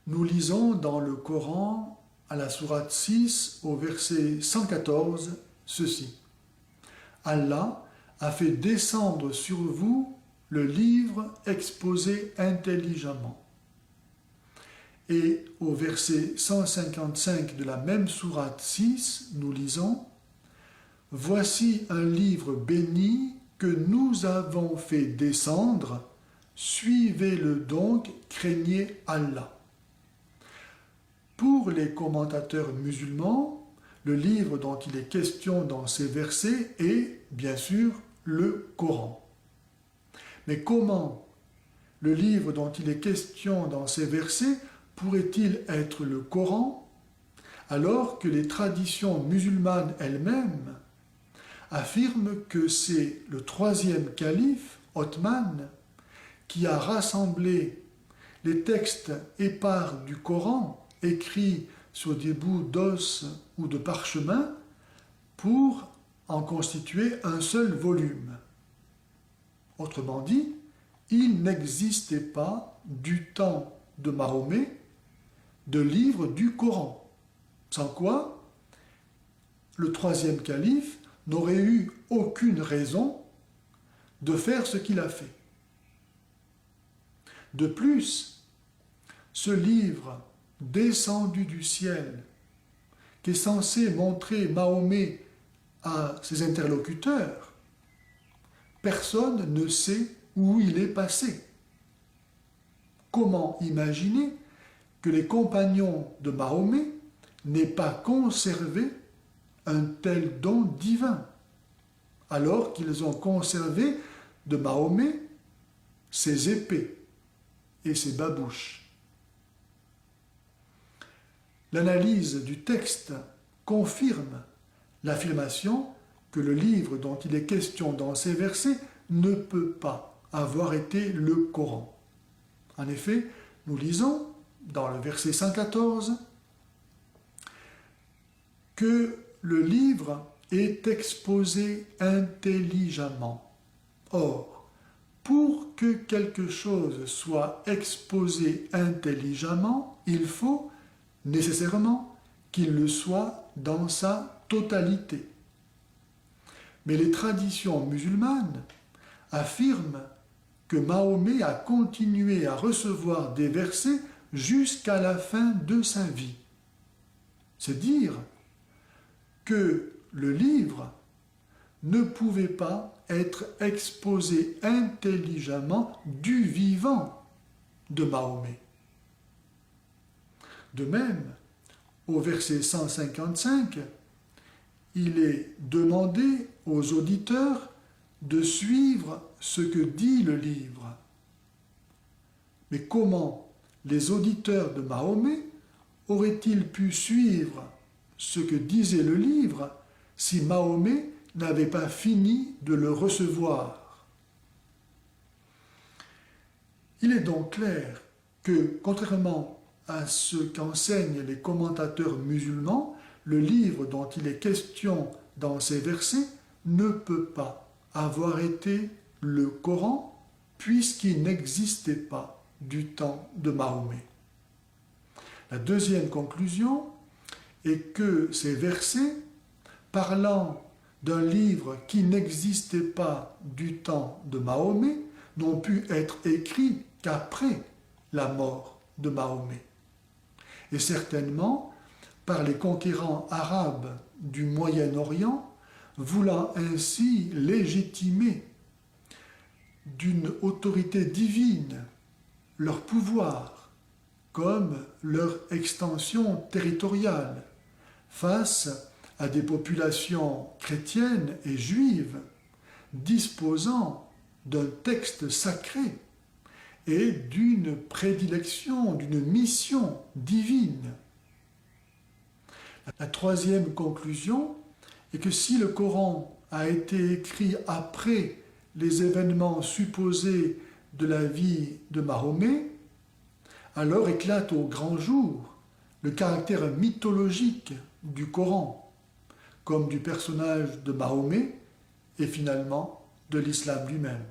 Nous lisons dans le Coran, à la sourate 6, au verset 114, ceci. Allah a fait descendre sur vous le livre exposé intelligemment. Et au verset 155 de la même sourate 6, nous lisons « Voici un livre béni que nous avons fait descendre, suivez-le donc, craignez Allah. » Pour les commentateurs musulmans, le livre dont il est question dans ces versets est, bien sûr, le Coran. Mais comment le livre dont il est question dans ces versets pourrait-il être le Coran, alors que les traditions musulmanes elles-mêmes affirment que c'est le troisième calife, Othman, qui a rassemblé les textes épars du Coran écrits sur des bouts d'os ou de parchemin pour en constituer un seul volume. Autrement dit, il n'existait pas du temps de Mahomet de livre du Coran, sans quoi le troisième calife n'aurait eu aucune raison de faire ce qu'il a fait. De plus, ce livre descendu du ciel, qui est censé montrer Mahomet à ses interlocuteurs, personne ne sait où il est passé. Comment imaginer que les compagnons de Mahomet n'aient pas conservé un tel don divin, alors qu'ils ont conservé de Mahomet ses épées et ses babouches. L'analyse du texte confirme l'affirmation que le livre dont il est question dans ces versets ne peut pas avoir été le Coran. En effet, nous lisons dans le verset 114 que le livre est exposé intelligemment. Or, pour que quelque chose soit exposé intelligemment, il faut nécessairement qu'il le soit dans sa totalité. Mais les traditions musulmanes affirment que Mahomet a continué à recevoir des versets jusqu'à la fin de sa vie. C'est dire que le livre ne pouvait pas être exposé intelligemment du vivant de Mahomet. De même, au verset 155, il est demandé aux auditeurs de suivre ce que dit le livre. Mais comment les auditeurs de Mahomet auraient-ils pu suivre ce que disait le livre si Mahomet n'avait pas fini de le recevoir? Il est donc clair que, contrairement à ce qu'enseignent les commentateurs musulmans, le livre dont il est question dans ces versets ne peut pas avoir été le Coran, puisqu'il n'existait pas du temps de Mahomet. La deuxième conclusion est que ces versets, parlant d'un livre qui n'existait pas du temps de Mahomet, n'ont pu être écrits qu'après la mort de Mahomet. Et certainement par les conquérants arabes du Moyen-Orient, voulant ainsi légitimer d'une autorité divine leur pouvoir comme leur extension territoriale face à des populations chrétiennes et juives disposant d'un texte sacré et d'une prédilection, d'une mission divine. La troisième conclusion est que si le Coran a été écrit après les événements supposés de la vie de Mahomet, alors éclate au grand jour le caractère mythologique du Coran, comme du personnage de Mahomet et finalement de l'islam lui-même.